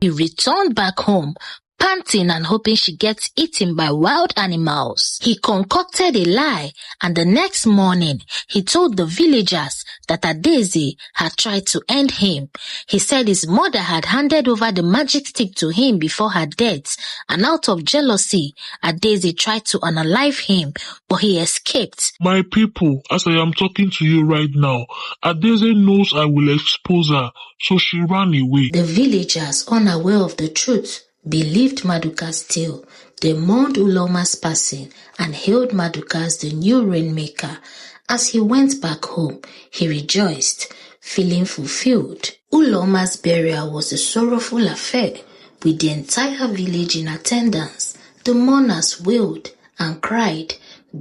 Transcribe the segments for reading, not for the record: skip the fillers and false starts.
He returned back home, panting and hoping she gets eaten by wild animals. He concocted a lie, and the next morning, he told the villagers that Adaeze had tried to end him. He said his mother had handed over the magic stick to him before her death, and out of jealousy, Adaeze tried to unalive him, but he escaped. My people, as I am talking to you right now, Adaeze knows I will expose her, so she ran away. The villagers, unaware of the truth, believed Maduka's tale. They mourned Uloma's passing and hailed Maduka as the new rainmaker. As he went back home, he rejoiced, feeling fulfilled. Uloma's burial was a sorrowful affair, with the entire village in attendance. The mourners wailed and cried,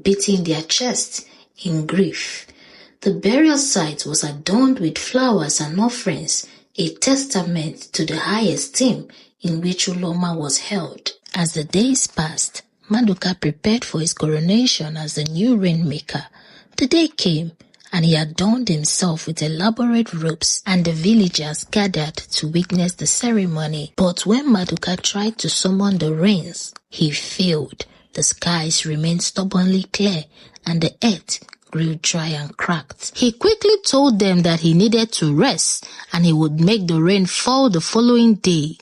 beating their chests in grief. The burial site was adorned with flowers and offerings, a testament to the high esteem in which Uloma was held. As the days passed, Maduka prepared for his coronation as the new rainmaker. The day came, and he adorned himself with elaborate robes, and the villagers gathered to witness the ceremony. But when Maduka tried to summon the rains, he failed. The skies remained stubbornly clear, and the earth grew dry and cracked. He quickly told them that he needed to rest, and he would make the rain fall the following day.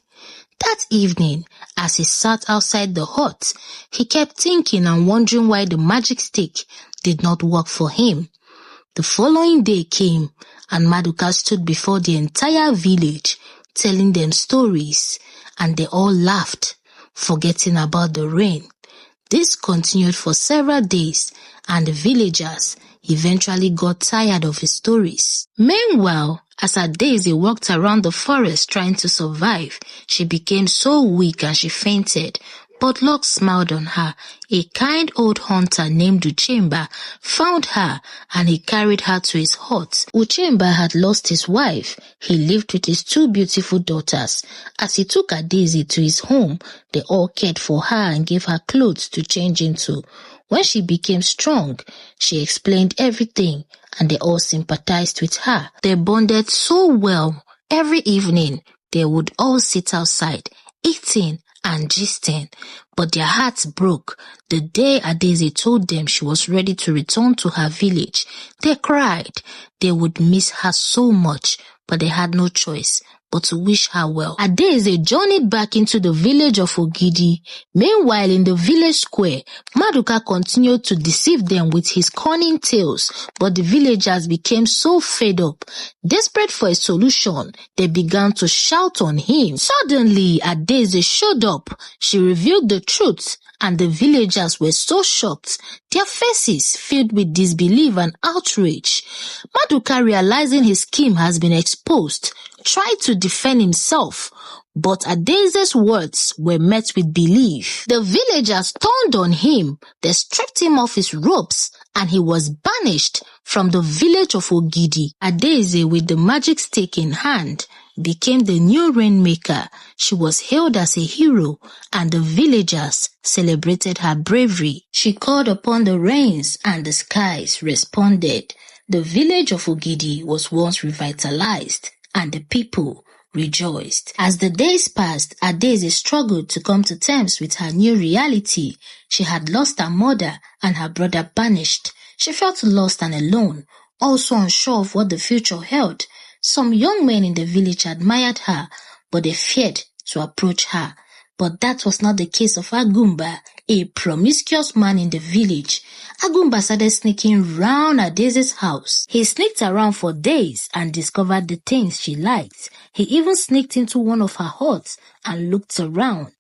That evening, as he sat outside the hut, he kept thinking and wondering why the magic stick did not work for him. The following day came, and Maduka stood before the entire village, telling them stories, and they all laughed, forgetting about the rain. This continued for several days, and the villagers eventually got tired of his stories. Meanwhile, as Adaeze walked around the forest trying to survive, she became so weak and she fainted. But luck smiled on her. A kind old hunter named Uchemba found her, and he carried her to his hut. Uchemba had lost his wife. He lived with his two beautiful daughters. As he took Adaeze to his home, they all cared for her and gave her clothes to change into. When she became strong, she explained everything, and they all sympathized with her. They bonded so well. Every evening, they would all sit outside, eating and gisting, but their hearts broke the day Adaeze told them she was ready to return to her village. They cried. They would miss her so much, but they had no choice but to wish her well. Adaeze journeyed back into the village of Ogidi. Meanwhile, in the village square, Maduka continued to deceive them with his cunning tales, but the villagers became so fed up. Desperate for a solution, they began to shout on him. Suddenly, Adaeze showed up. She revealed the truth, and the villagers were so shocked, their faces filled with disbelief and outrage. Maduka, realizing his scheme has been exposed, tried to defend himself, but Adaeze's words were met with belief. The villagers turned on him. They stripped him of his robes, and he was banished from the village of Ogidi. Adaeze, with the magic stick in hand, became the new rainmaker. She was hailed as a hero, and the villagers celebrated her bravery. She called upon the rains, and the skies responded. The village of Ogidi was once revitalized, and the people rejoiced. As the days passed, Adaeze struggled to come to terms with her new reality. She had lost her mother and her brother banished. She felt lost and alone, also unsure of what the future held. Some young men in the village admired her, but they feared to approach her. But that was not the case of Agumba, a promiscuous man in the village. Agumba started sneaking round Adaeze's house. He sneaked around for days and discovered the things she liked. He even sneaked into one of her huts and looked around.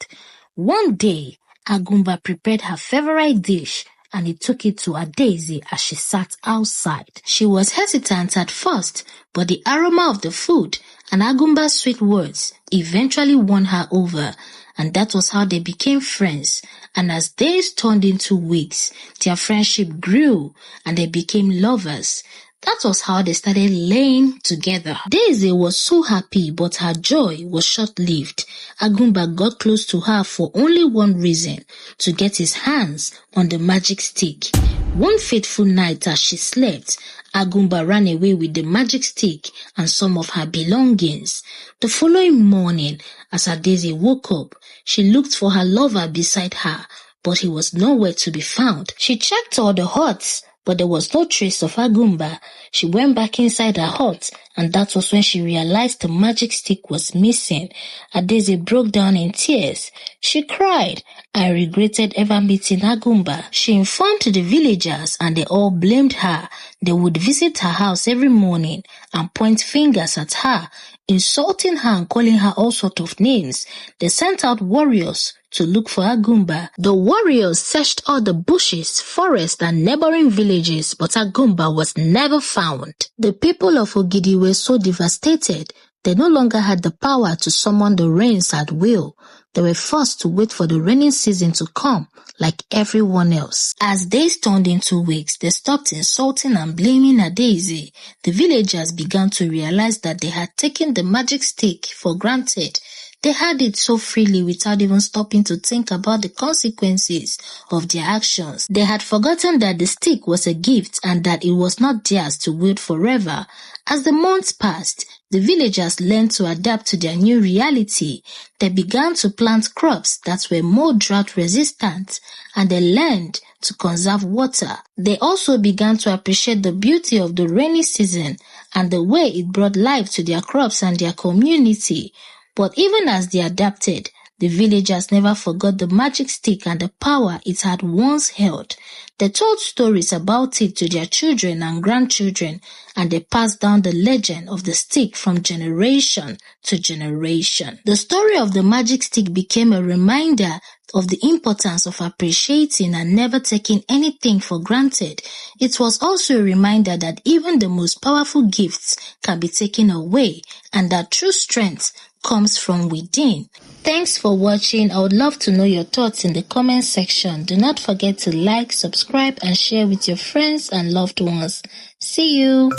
One day, Agumba prepared her favorite dish, and he took it to Adaeze as she sat outside. She was hesitant at first, but the aroma of the food and Agumba's sweet words eventually won her over, and that was how they became friends. And as days turned into weeks, their friendship grew and they became lovers. That was how they started laying together. Adaeze was so happy, but her joy was short-lived. Agumba got close to her for only one reason: to get his hands on the magic stick. One fateful night as she slept, Agumba ran away with the magic stick and some of her belongings. The following morning, as Adaeze woke up, she looked for her lover beside her, but he was nowhere to be found. She checked all the huts, but there was no trace of Agumba. She went back inside her hut, and that was when she realized the magic stick was missing. Adaeze broke down in tears. She cried, "I regretted ever meeting Agumba." She informed the villagers, and they all blamed her. They would visit her house every morning and point fingers at her, insulting her and calling her all sorts of names. They sent out warriors to look for Agumba. The warriors searched all the bushes, forests, and neighboring villages, but Agumba was never found. The people of Ogidi were so devastated, they no longer had the power to summon the rains at will. They were forced to wait for the rainy season to come, like everyone else. As days turned into weeks, they stopped insulting and blaming Adaeze. The villagers began to realize that they had taken the magic stick for granted. They had it so freely without even stopping to think about the consequences of their actions. They had forgotten that the stick was a gift and that it was not theirs to wield forever. As the months passed, the villagers learned to adapt to their new reality. They began to plant crops that were more drought resistant, and they learned to conserve water. They also began to appreciate the beauty of the rainy season and the way it brought life to their crops and their community. But even as they adapted, the villagers never forgot the magic stick and the power it had once held. They told stories about it to their children and grandchildren, and they passed down the legend of the stick from generation to generation. The story of the magic stick became a reminder of the importance of appreciating and never taking anything for granted. It was also a reminder that even the most powerful gifts can be taken away, and that true strength comes from within. Thanks for watching. I would love to know your thoughts in the comment section. Do not forget to like, subscribe, and share with your friends and loved ones. See you.